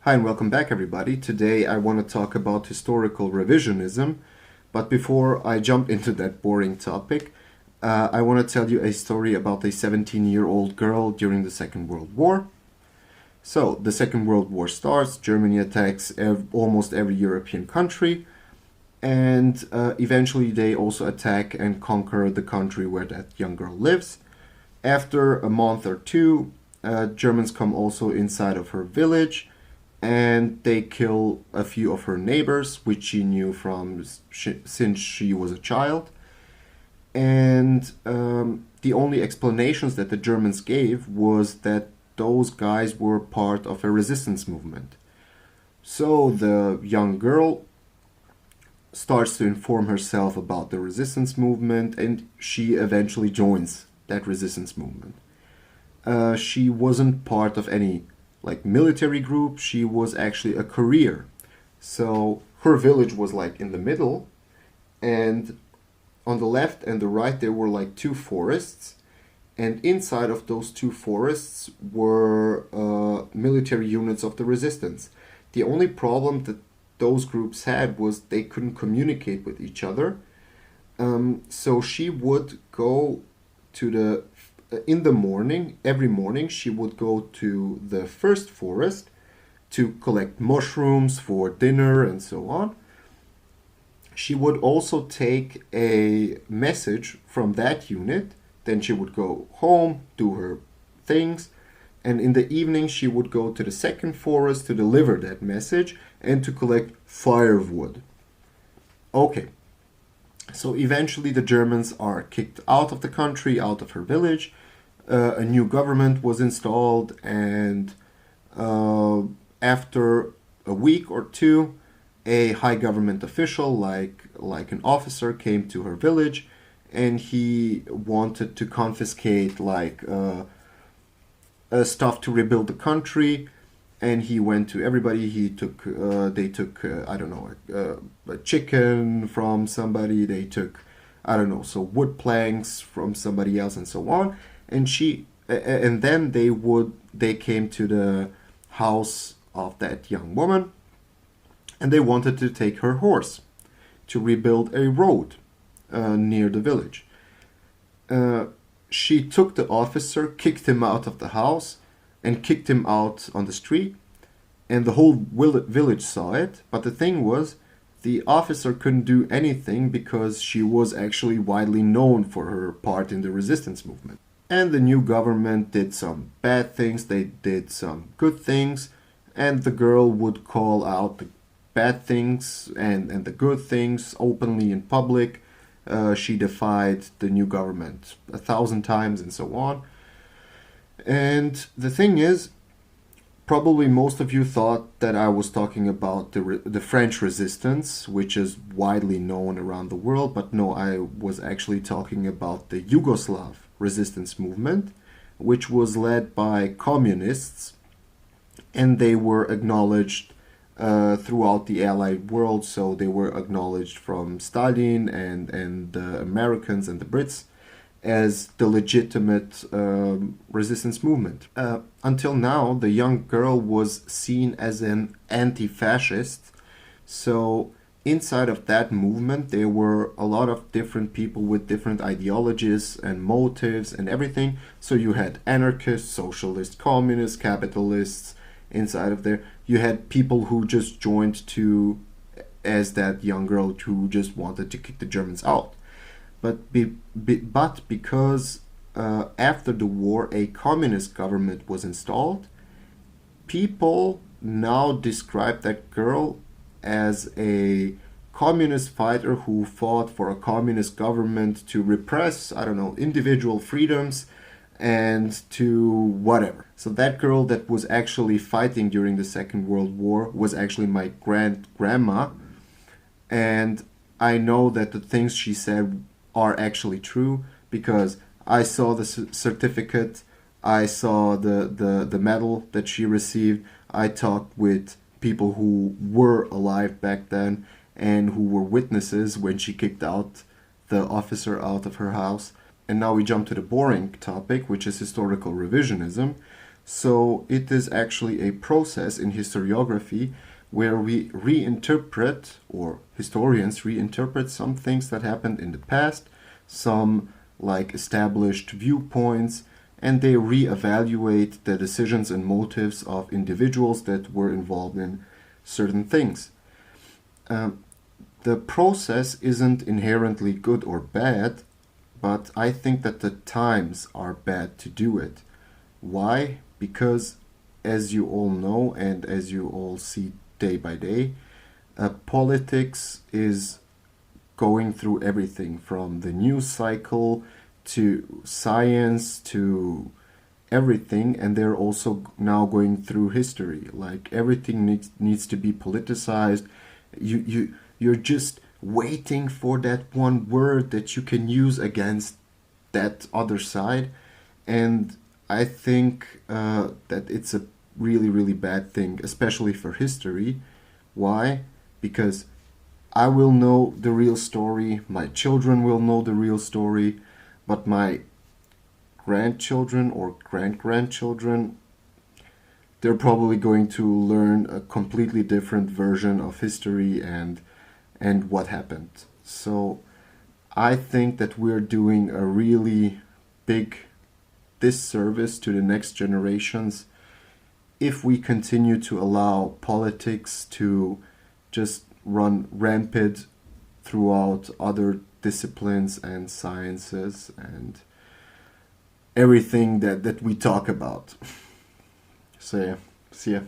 Hi and welcome back everybody. Today I want to talk about historical revisionism, but before I jump into that boring topic, I want to tell you a story about a 17-year-old girl during the Second World War. So, the Second World War starts, Germany attacks almost every European country, and eventually they also attack and conquer the country where that young girl lives. After a month or two, Germans come also inside of her village, and they kill a few of her neighbors, which she knew from since she was a child. And the only explanations that the Germans gave was that those guys were part of a resistance movement. So the young girl starts to inform herself about the resistance movement, and she eventually joins that resistance movement. She wasn't part of any military group. She was actually a courier. So her village was in the middle, and on the left and the right there were two forests, and inside of those two forests were military units of the resistance. The only problem that those groups had was they couldn't communicate with each other. So she would go to in the morning, every morning, she would go to the first forest to collect mushrooms for dinner and so on. She would also take a message from that unit. Then she would go home, do her things, and in the evening she would go to the second forest to deliver that message and to collect firewood. Okay, so eventually the Germans are kicked out of the country, out of her village. A new government was installed, and after a week or two, a high government official, like an officer, came to her village, and he wanted to confiscate stuff to rebuild the country. And he went to everybody. They took I don't know, a chicken from somebody. They took, I don't know, so wood planks from somebody else and so on. And then they came to the house of that young woman, and they wanted to take her horse to rebuild a road near the village. She took the officer, kicked him out of the house, and kicked him out on the street, and the whole village saw it. But the thing was, the officer couldn't do anything because she was actually widely known for her part in the resistance movement. And the new government did some bad things, they did some good things, and the girl would call out the bad things and the good things openly in public. She defied the new government 1,000 times and so on. And the thing is, probably most of you thought that I was talking about the French resistance, which is widely known around the world, but no, I was actually talking about the Yugoslav resistance movement, which was led by communists, and they were acknowledged throughout the Allied world. So they were acknowledged from Stalin and the Americans and the Brits as the legitimate resistance movement. Until now, the young girl was seen as an anti-fascist. So inside of that movement, there were a lot of different people with different ideologies and motives and everything. So you had anarchists, socialists, communists, capitalists inside of there. You had people who just joined as that young girl, who just wanted to kick the Germans out. But because after the war a communist government was installed, people now describe that girl as a communist fighter who fought for a communist government to repress, I don't know, individual freedoms and to whatever. So that girl that was actually fighting during the Second World War was actually my grandma, and I know that the things she said are actually true because I saw the certificate, I saw the medal that she received. I talked with people who were alive back then and who were witnesses when she kicked out the officer out of her house. And now we jump to the boring topic, which is historical revisionism. So it is actually a process in historiography where we reinterpret, or historians reinterpret, some things that happened in the past, some like established viewpoints, and they reevaluate the decisions and motives of individuals that were involved in certain things. Um, the process isn't inherently good or bad, but I think that the times are bad to do it. Why? Because, as you all know, and as you all see day by day, politics is going through everything from the news cycle to science to everything, and they're also now going through history. Like everything needs to be politicized. You're just waiting for that one word that you can use against that other side, and I think that it's a really really bad thing, especially for history. Why? Because I will know the real story, my children will know the real story, but my grandchildren or grand grandchildren, they're probably going to learn a completely different version of history and what happened. So I think that we're doing a really big disservice to the next generations if we continue to allow politics to just run rampant throughout other disciplines and sciences and everything that we talk about. So yeah, see ya.